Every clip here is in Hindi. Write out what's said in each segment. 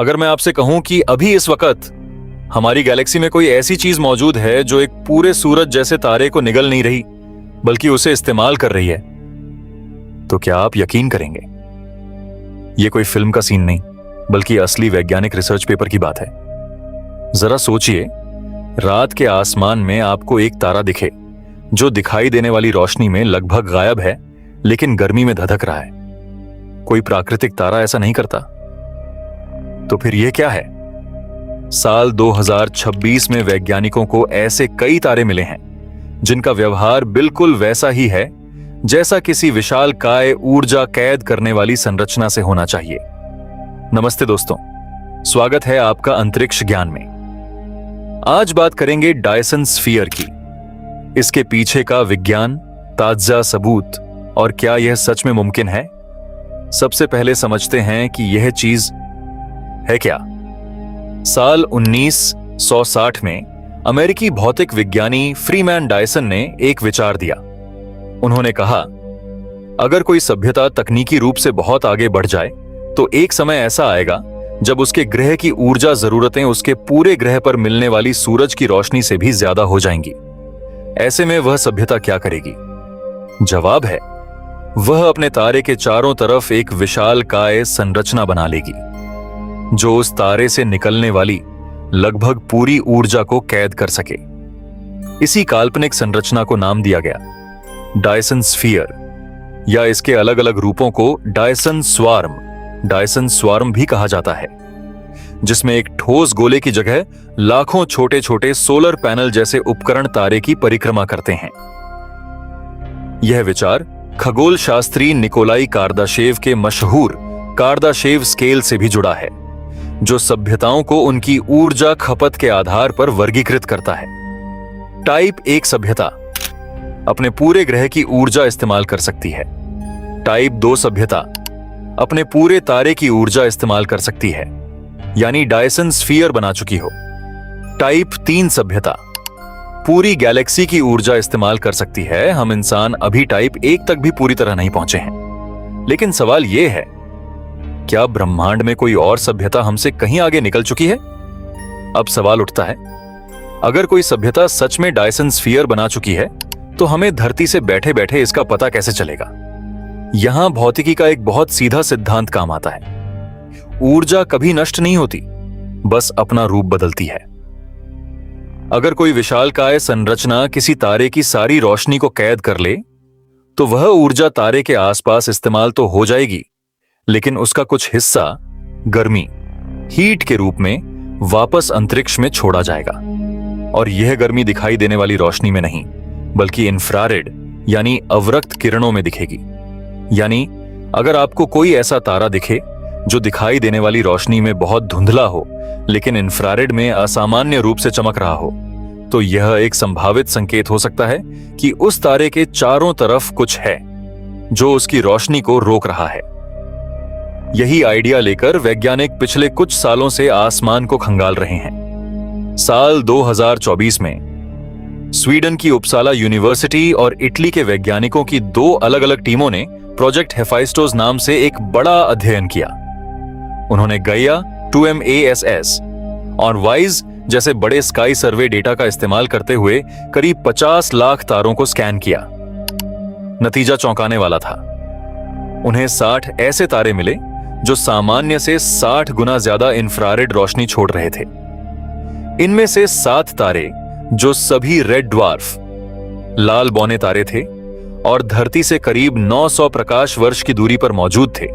अगर मैं आपसे कहूं कि अभी इस वक्त हमारी गैलेक्सी में कोई ऐसी चीज मौजूद है जो एक पूरे सूरज जैसे तारे को निगल नहीं रही बल्कि उसे इस्तेमाल कर रही है, तो क्या आप यकीन करेंगे? यह कोई फिल्म का सीन नहीं बल्कि असली वैज्ञानिक रिसर्च पेपर की बात है। जरा सोचिए, रात के आसमान में आपको एक तारा दिखे जो दिखाई देने वाली रोशनी में लगभग गायब है लेकिन गर्मी में धधक रहा है। कोई प्राकृतिक तारा ऐसा नहीं करता। तो फिर यह क्या है? साल 2026 में वैज्ञानिकों को ऐसे कई तारे मिले हैं जिनका व्यवहार बिल्कुल वैसा ही है जैसा किसी विशालकाय ऊर्जा कैद करने वाली संरचना से होना चाहिए। नमस्ते दोस्तों, स्वागत है आपका अंतरिक्ष ज्ञान में। आज बात करेंगे डायसन स्फीयर की, इसके पीछे का विज्ञान, ताजा सबूत और क्या यह सच में मुमकिन है। सबसे पहले समझते हैं कि यह चीज है क्या। साल 1960 में अमेरिकी भौतिक विज्ञानी फ्रीमैन डायसन ने एक विचार दिया। उन्होंने कहा, अगर कोई सभ्यता तकनीकी रूप से बहुत आगे बढ़ जाए तो एक समय ऐसा आएगा जब उसके ग्रह की ऊर्जा जरूरतें उसके पूरे ग्रह पर मिलने वाली सूरज की रोशनी से भी ज्यादा हो जाएंगी। ऐसे में वह सभ्यता क्या करेगी? जवाब है, वह अपने तारे के चारों तरफ एक विशालकाय संरचना बना लेगी जो उस तारे से निकलने वाली लगभग पूरी ऊर्जा को कैद कर सके। इसी काल्पनिक संरचना को नाम दिया गया डायसन स्फीयर, या इसके अलग अलग रूपों को डायसन स्वार्म भी कहा जाता है, जिसमें एक ठोस गोले की जगह लाखों छोटे छोटे सोलर पैनल जैसे उपकरण तारे की परिक्रमा करते हैं। यह विचार खगोल शास्त्री निकोलाई कार्दाशेव के मशहूर कार्दाशेव स्केल से भी जुड़ा है, जो सभ्यताओं को उनकी ऊर्जा खपत के आधार पर वर्गीकृत करता है। टाइप 1 सभ्यता अपने पूरे ग्रह की ऊर्जा इस्तेमाल कर सकती है। टाइप 2 सभ्यता अपने पूरे तारे की ऊर्जा इस्तेमाल कर सकती है, यानी डायसन स्फीयर बना चुकी हो। टाइप 3 सभ्यता पूरी गैलेक्सी की ऊर्जा इस्तेमाल कर सकती है। हम इंसान अभी टाइप 1 तक भी पूरी तरह नहीं पहुंचे हैं। लेकिन सवाल यह है, क्या ब्रह्मांड में कोई और सभ्यता हमसे कहीं आगे निकल चुकी है? अब सवाल उठता है, अगर कोई सभ्यता सच में डायसन स्फीयर बना चुकी है तो हमें धरती से बैठे बैठे इसका पता कैसे चलेगा? यहां भौतिकी का एक बहुत सीधा सिद्धांत काम आता है। ऊर्जा कभी नष्ट नहीं होती, बस अपना रूप बदलती है। अगर कोई विशालकाय संरचना किसी तारे की सारी रोशनी को कैद कर ले तो वह ऊर्जा तारे के आसपास इस्तेमाल तो हो जाएगी, लेकिन उसका कुछ हिस्सा गर्मी, हीट के रूप में वापस अंतरिक्ष में छोड़ा जाएगा। और यह गर्मी दिखाई देने वाली रोशनी में नहीं बल्कि इंफ्रारेड यानी अवरक्त किरणों में दिखेगी। यानी अगर आपको कोई ऐसा तारा दिखे जो दिखाई देने वाली रोशनी में बहुत धुंधला हो लेकिन इंफ्रारेड में असामान्य रूप से चमक रहा हो, तो यह एक संभावित संकेत हो सकता है कि उस तारे के चारों तरफ कुछ है जो उसकी रोशनी को रोक रहा है। यही आइडिया लेकर वैज्ञानिक पिछले कुछ सालों से आसमान को खंगाल रहे हैं। साल 2024 में स्वीडन की उपसाला यूनिवर्सिटी और इटली के वैज्ञानिकों की 2 अलग अलग टीमों ने प्रोजेक्ट हेफाइस्टोस नाम से एक बड़ा अध्ययन किया। उन्होंने गैया 2MASS और वाइज जैसे बड़े स्काई सर्वे डेटा का इस्तेमाल करते हुए करीब 50 लाख तारों को स्कैन किया। नतीजा चौंकाने वाला था। उन्हें 60 ऐसे तारे मिले जो सामान्य से 60 गुना ज्यादा इंफ्रारेड रोशनी छोड़ रहे थे। इनमें से 7 तारे जो सभी रेड ड्वार्फ लाल बौने तारे थे और धरती से करीब 900 प्रकाश वर्ष की दूरी पर मौजूद थे,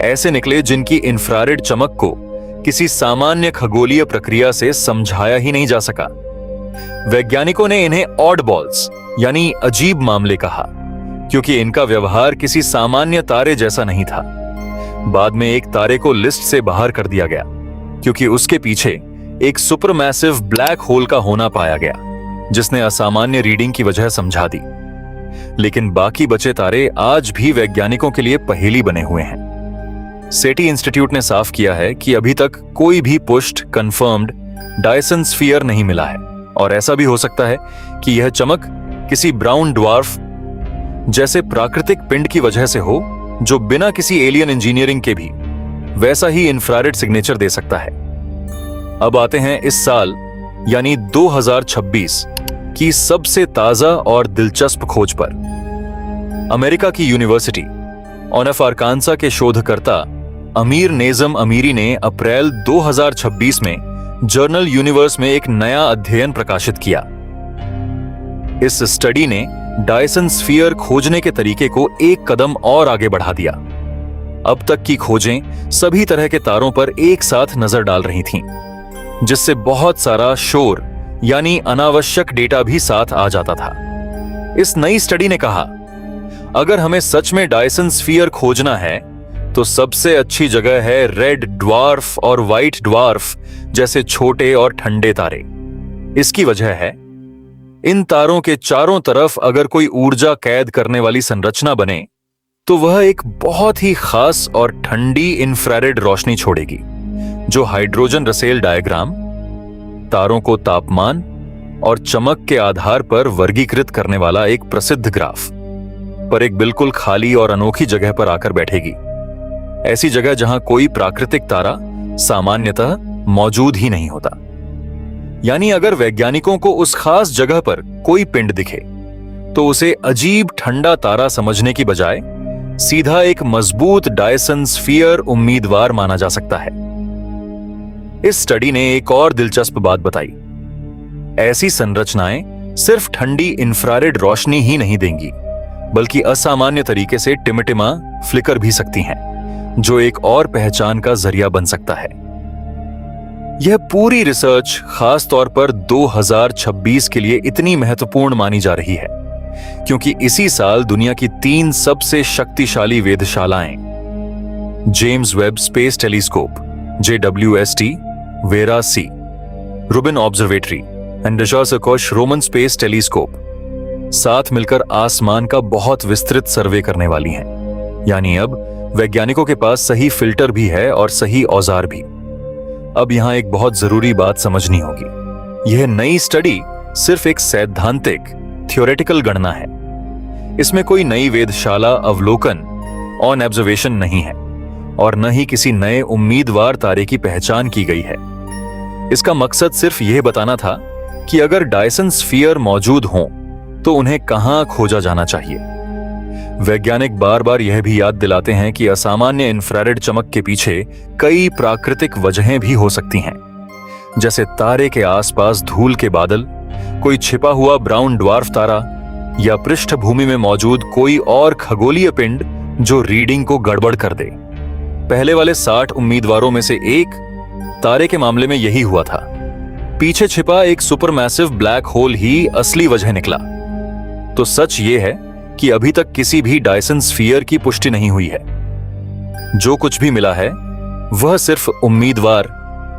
ऐसे निकले जिनकी इंफ्रारेड चमक को किसी सामान्य खगोलीय प्रक्रिया से समझाया ही नहीं जा सका। वैज्ञानिकों ने इन्हें ऑड बॉल्स यानी अजीब मामले कहा, क्योंकि इनका व्यवहार किसी सामान्य तारे जैसा नहीं था। बाद में एक तारे को लिस्ट से बाहर कर दिया गया क्योंकि उसके पीछे एक सुपरमैसिव ब्लैक होल का होना पाया गया, जिसने असामान्य रीडिंग की वजह समझा दी। लेकिन बाकी बचे तारे आज भी वैज्ञानिकों के लिए पहेली बने हुए हैं। सेटी इंस्टीट्यूट ने साफ किया है कि अभी तक कोई भी पुष्ट कंफर्म्ड डायसन स्फीयर नहीं मिला है, और ऐसा भी हो सकता है कि यह चमक किसी ब्राउन ड्वार्फ जैसे प्राकृतिक पिंड की वजह से हो जो बिना किसी एलियन इंजीनियरिंग के भी वैसा ही इंफ्रारेड सिग्नेचर दे सकता है। अब आते हैं इस साल यानी 2026 की सबसे ताजा और दिलचस्प खोज पर। अमेरिका की यूनिवर्सिटी ऑफ आर्कांसा के शोधकर्ता अमीर नेजम अमीरी ने अप्रैल 2026 में जर्नल यूनिवर्स में एक नया अध्ययन प्रकाशित किया। इस स्टडी ने डायसन स्फीयर खोजने के तरीके को एक कदम और आगे बढ़ा दिया। अब तक की खोजें सभी तरह के तारों पर एक साथ नजर डाल रही थीं, जिससे बहुत सारा शोर यानी अनावश्यक डेटा भी साथ आ जाता था। इस नई स्टडी ने कहा, अगर हमें सच में डायसन स्फीयर खोजना है तो सबसे अच्छी जगह है रेड ड्वार्फ और व्हाइट ड्वार्फ जैसे छोटे और ठंडे तारे। इसकी वजह है, इन तारों के चारों तरफ अगर कोई ऊर्जा कैद करने वाली संरचना बने तो वह एक बहुत ही खास और ठंडी इंफ्रारेड रोशनी छोड़ेगी, जो हाइड्रोजन रसेल डायग्राम तारों को तापमान और चमक के आधार पर वर्गीकृत करने वाला एक प्रसिद्ध ग्राफ पर एक बिल्कुल खाली और अनोखी जगह पर आकर बैठेगी। ऐसी जगह जहां कोई प्राकृतिक तारा सामान्यतः मौजूद ही नहीं होता। यानी अगर वैज्ञानिकों को उस खास जगह पर कोई पिंड दिखे तो उसे अजीब ठंडा तारा समझने की बजाय सीधा एक मजबूत डायसन स्फीयर उम्मीदवार माना जा सकता है। इस स्टडी ने एक और दिलचस्प बात बताई। ऐसी संरचनाएं सिर्फ ठंडी इंफ्रारेड रोशनी ही नहीं देंगी, बल्कि असामान्य तरीके से टिमटिमा फ्लिकर भी सकती हैं, जो एक और पहचान का जरिया बन सकता है। यह पूरी रिसर्च खास तौर पर 2026 के लिए इतनी महत्वपूर्ण मानी जा रही है क्योंकि इसी साल दुनिया की 3 सबसे शक्तिशाली वेधशालाएं James Webb space telescope JWST, Vera C, Rubin observatory and डजर्सकोश रोमन स्पेस टेलीस्कोप साथ मिलकर आसमान का बहुत विस्तृत सर्वे करने वाली हैं। यानी अब वैज्ञानिकों के पास सही फिल्टर भी है और सही औजार भी। अब यहां एक बहुत जरूरी बात समझनी होगी। यह नई स्टडी सिर्फ एक सैद्धांतिक थ्योरेटिकल गणना है। इसमें कोई नई वेधशाला अवलोकन ऑन ऑब्जर्वेशन नहीं है और न ही किसी नए उम्मीदवार तारे की पहचान की गई है। इसका मकसद सिर्फ यह बताना था कि अगर डायसन स्फीयर मौजूद हों तो उन्हें कहां खोजा जाना चाहिए। वैज्ञानिक बार बार यह भी याद दिलाते हैं कि असामान्य इंफ्रारेड चमक के पीछे कई प्राकृतिक वजहें भी हो सकती हैं, जैसे तारे के आसपास धूल के बादल, कोई छिपा हुआ ब्राउन ड्वार्फ तारा या पृष्ठभूमि में मौजूद कोई और खगोलीय पिंड जो रीडिंग को गड़बड़ कर दे। पहले वाले 60 उम्मीदवारों में से एक तारे के मामले में यही हुआ था। पीछे छिपा एक सुपरमैसिव ब्लैक होल ही असली वजह निकला। तो सच ये है कि अभी तक किसी भी डायसन स्फीयर की पुष्टि नहीं हुई है। जो कुछ भी मिला है वह सिर्फ उम्मीदवार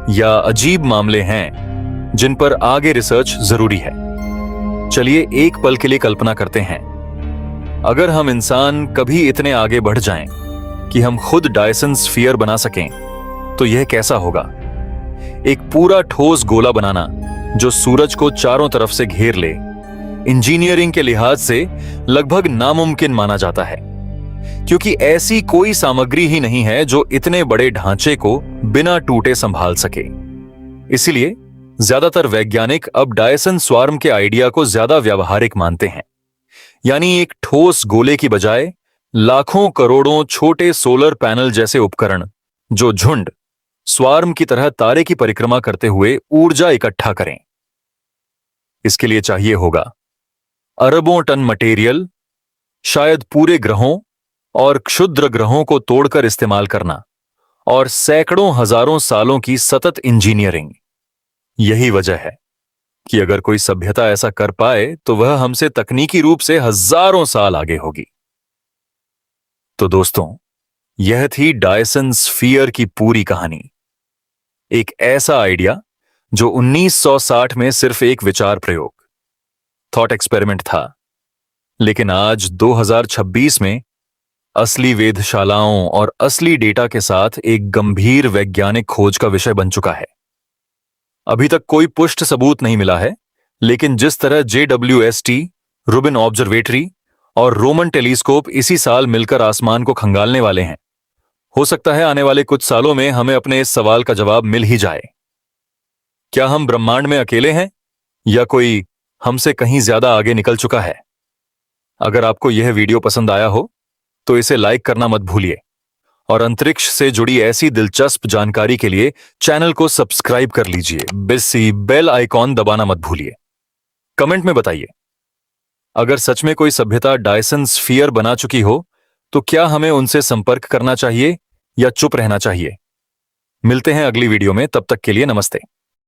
या अजीब मामले हैं जिन पर आगे रिसर्च जरूरी है। चलिए एक पल के लिए कल्पना करते हैं, अगर हम इंसान कभी इतने आगे बढ़ जाएं कि हम खुद डायसन स्फीयर बना सकें तो यह कैसा होगा। एक पूरा ठोस गोला बनाना जो सूरज को चारों तरफ से घेर ले इंजीनियरिंग के लिहाज से लगभग नामुमकिन माना जाता है, क्योंकि ऐसी कोई सामग्री ही नहीं है जो इतने बड़े ढांचे को बिना टूटे संभाल सके। इसलिए ज्यादातर वैज्ञानिक अब डायसन स्वार्म के आइडिया को ज्यादा व्यावहारिक मानते हैं। यानी एक ठोस गोले की बजाय लाखों करोड़ों छोटे सोलर पैनल जैसे उपकरण जो झुंड स्वार्म की तरह तारे की परिक्रमा करते हुए ऊर्जा इकट्ठा करें। इसके लिए चाहिए होगा अरबों टन मटेरियल, शायद पूरे ग्रहों और क्षुद्र ग्रहों को तोड़कर इस्तेमाल करना, और सैकड़ों हजारों सालों की सतत इंजीनियरिंग। यही वजह है कि अगर कोई सभ्यता ऐसा कर पाए तो वह हमसे तकनीकी रूप से हजारों साल आगे होगी। तो दोस्तों, यह थी डायसन स्फीयर की पूरी कहानी। एक ऐसा आइडिया जो 1960 में सिर्फ एक विचार प्रयोग, थॉट एक्सपेरिमेंट था, लेकिन आज 2026 में असली वेधशालाओं और असली डेटा के साथ एक गंभीर वैज्ञानिक खोज का विषय बन चुका है। अभी तक कोई पुष्ट सबूत नहीं मिला है, लेकिन जिस तरह JWST, रुबिन ऑब्जर्वेटरी और रोमन टेलीस्कोप इसी साल मिलकर आसमान को खंगालने वाले हैं, हो सकता है आने वाले कुछ सालों में हमें अपने इस सवाल का जवाब मिल ही जाए। क्या हम ब्रह्मांड में अकेले हैं या कोई हमसे कहीं ज्यादा आगे निकल चुका है? अगर आपको यह वीडियो पसंद आया हो तो इसे लाइक करना मत भूलिए और अंतरिक्ष से जुड़ी ऐसी दिलचस्प जानकारी के लिए चैनल को सब्सक्राइब कर लीजिए। बेल आइकॉन दबाना मत भूलिए। कमेंट में बताइए, अगर सच में कोई सभ्यता डायसन स्फीयर बना चुकी हो तो क्या हमें उनसे संपर्क करना चाहिए या चुप रहना चाहिए? मिलते हैं अगली वीडियो में, तब तक के लिए नमस्ते।